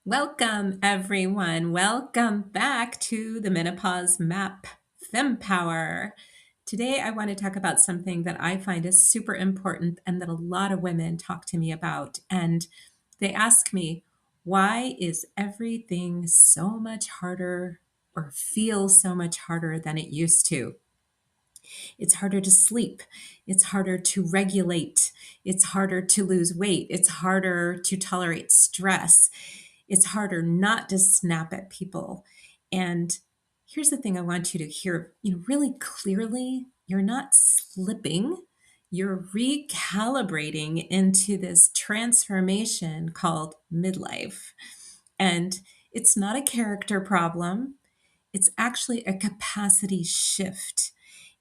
Welcome, everyone. Welcome back to the Menopause Map Power. Today, I want to talk about something that I find is super important and that a lot of women talk to me about. And they ask me, why is everything so much harder or feels so much harder than it used to? It's harder to sleep. It's harder to regulate. It's harder to lose weight. It's harder to tolerate stress. It's harder not to snap at people. And here's the thing I want you to hear, really clearly. You're not slipping. You're recalibrating into this transformation called midlife. And it's not a character problem. It's actually a capacity shift.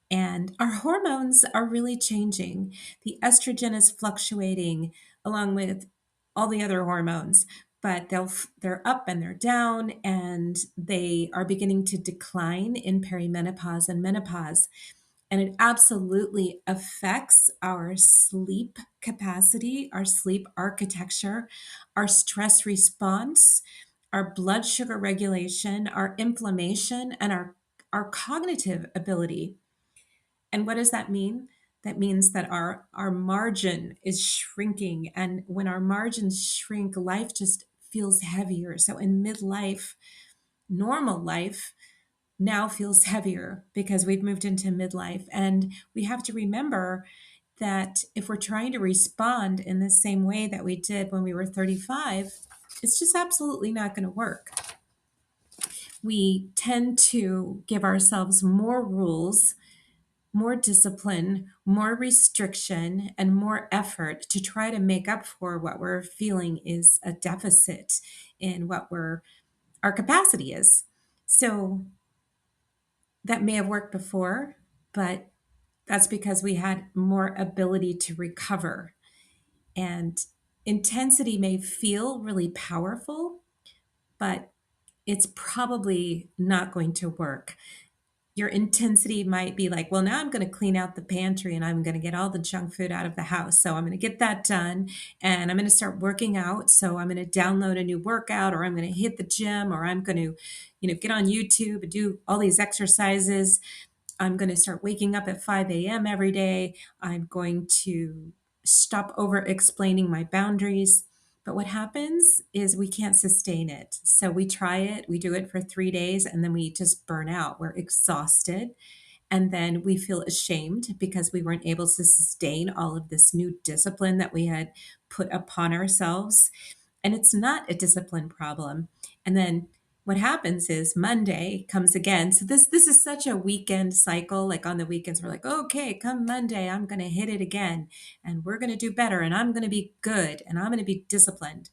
And our hormones are really changing. The estrogen is fluctuating along with all the other hormones, but they're up and they're down, and they are beginning to decline in perimenopause and menopause. And it absolutely affects our sleep capacity, our sleep architecture, our stress response, our blood sugar regulation, our inflammation, and our cognitive ability. And what does that mean? That means that our margin is shrinking. And when our margins shrink, life just feels heavier. So in midlife, normal life now feels heavier because we've moved into midlife. And we have to remember that if we're trying to respond in the same way that we did when we were 35, it's just absolutely not going to work. We tend to give ourselves more rules, more discipline, more restriction, and more effort to try to make up for what we're feeling is a deficit in our capacity is. So that may have worked before, but that's because we had more ability to recover. And intensity may feel really powerful, but it's probably not going to work. Your intensity might be like, well, now I'm going to clean out the pantry and I'm going to get all the junk food out of the house. So I'm going to get that done and I'm going to start working out. So I'm going to download a new workout, or I'm going to hit the gym, or I'm going to, get on YouTube and do all these exercises. I'm going to start waking up at 5 a.m. every day. I'm going to stop over explaining my boundaries. But what happens is we can't sustain it. So we try it, we do it for 3 days, and then we just burn out. We're exhausted. And then we feel ashamed because we weren't able to sustain all of this new discipline that we had put upon ourselves. And it's not a discipline problem. And then what happens is Monday comes again. So this is such a weekend cycle. Like on the weekends, we're like, okay, come Monday, I'm going to hit it again, and we're going to do better, and I'm going to be good, and I'm going to be disciplined.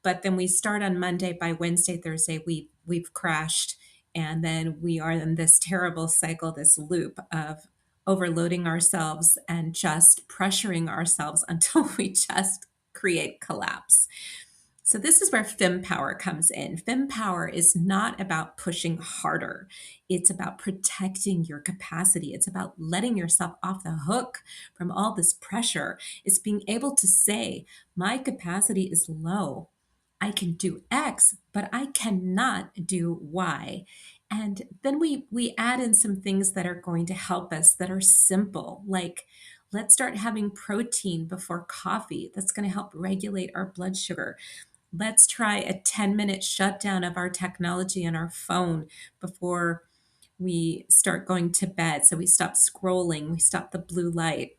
But then we start on Monday. By Wednesday, Thursday, we've crashed, and then we are in this terrible cycle, this loop of overloading ourselves and just pressuring ourselves until we just create collapse. So this is where Power comes in. Power is not about pushing harder. It's about protecting your capacity. It's about letting yourself off the hook from all this pressure. It's being able to say, my capacity is low. I can do X, but I cannot do Y. And then we add in some things that are going to help us that are simple, like let's start having protein before coffee. That's going to help regulate our blood sugar. Let's try a 10-minute shutdown of our technology and our phone before we start going to bed. So we stop scrolling, we stop the blue light.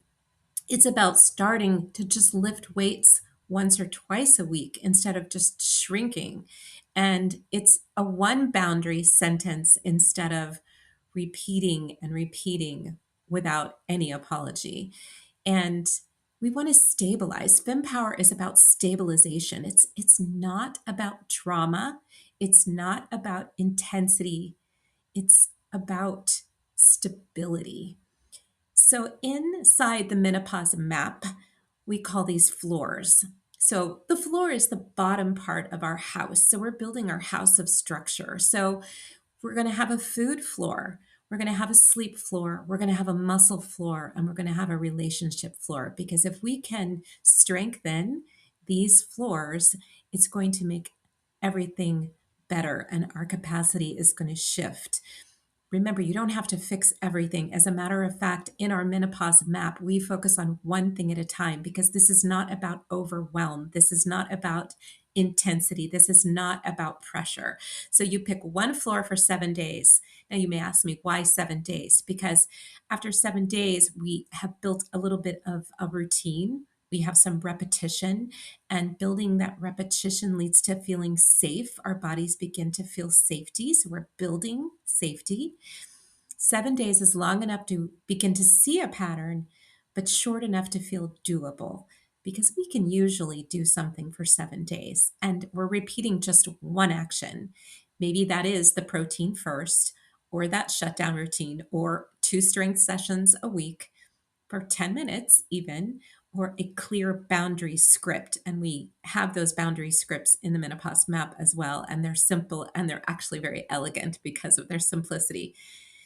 It's about starting to just lift weights once or twice a week instead of just shrinking. And it's a one boundary sentence instead of repeating and repeating without any apology. And we want to stabilize. Power is about stabilization. It's not about drama. It's not about intensity. It's about stability. So inside the menopause map, we call these floors. So the floor is the bottom part of our house. So we're building our house of structure. So we're going to have a food floor. We're going to have a sleep floor. We're going to have a muscle floor, and we're going to have a relationship floor. Because if we can strengthen these floors, it's going to make everything better and our capacity is going to shift. Remember, you don't have to fix everything. As a matter of fact, in our menopause map, we focus on one thing at a time because this is not about overwhelm. This is not about intensity. This is not about pressure. So you pick one floor for 7 days. Now, you may ask me, why 7 days? Because after 7 days, we have built a little bit of a routine. We have some repetition, and building that repetition leads to feeling safe. Our bodies begin to feel safety. So we're building safety. 7 days is long enough to begin to see a pattern, but short enough to feel doable because we can usually do something for 7 days and we're repeating just one action. Maybe that is the protein first, or that shutdown routine, or 2 strength sessions a week for 10 minutes, even, or a clear boundary script. And we have those boundary scripts in the menopause map as well. And they're simple and they're actually very elegant because of their simplicity.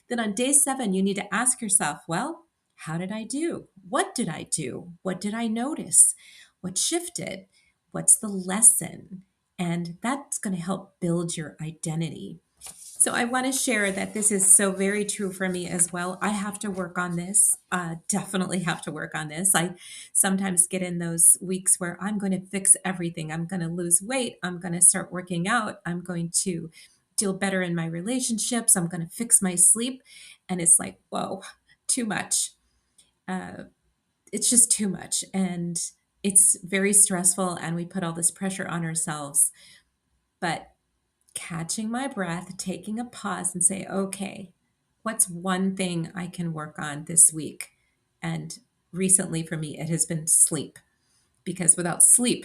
Then on day 7, you need to ask yourself, well, how did I do? What did I do? What did I notice? What shifted? What's the lesson? And that's going to help build your identity. So I want to share that this is so very true for me as well. I have to work on this. Definitely have to work on this. I sometimes get in those weeks where I'm going to fix everything. I'm going to lose weight. I'm going to start working out. I'm going to deal better in my relationships. I'm going to fix my sleep. And it's like, whoa, too much. Uh, it's just too much. And it's very stressful. And we put all this pressure on ourselves. But catching my breath, taking a pause and say, okay, what's one thing I can work on this week? And recently for me, it has been sleep, because without sleep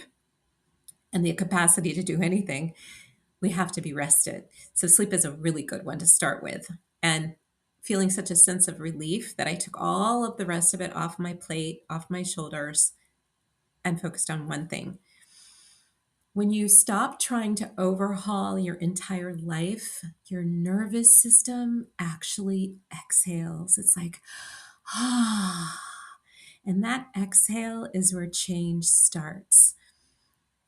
and the capacity to do anything, we have to be rested. So sleep is a really good one to start with. And feeling such a sense of relief that I took all of the rest of it off my plate, off my shoulders, and focused on one thing. When you stop trying to overhaul your entire life, your nervous system actually exhales. It's like, ah. And that exhale is where change starts.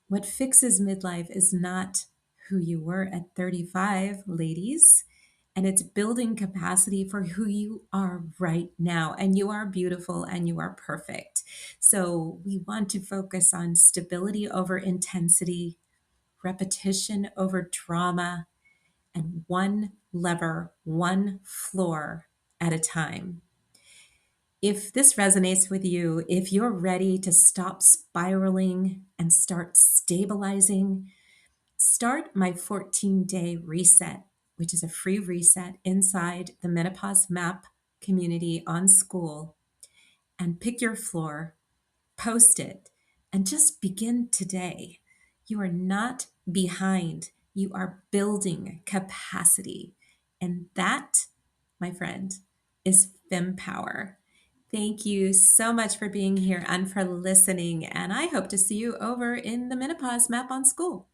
What fixes midlife is not who you were at 35, ladies, and it's building capacity for who you are right now. And you are beautiful and you are perfect. So we want to focus on stability over intensity, repetition over drama, and one lever, one floor at a time. If this resonates with you, if you're ready to stop spiraling and start stabilizing, start my 14-day reset, which is a free reset inside the Menopause Map community on School, and pick your floor, post it, and just begin today. You are not behind. You are building capacity. And that, my friend, is Fem Power. Thank you so much for being here and for listening. And I hope to see you over in the Menopause Map on School.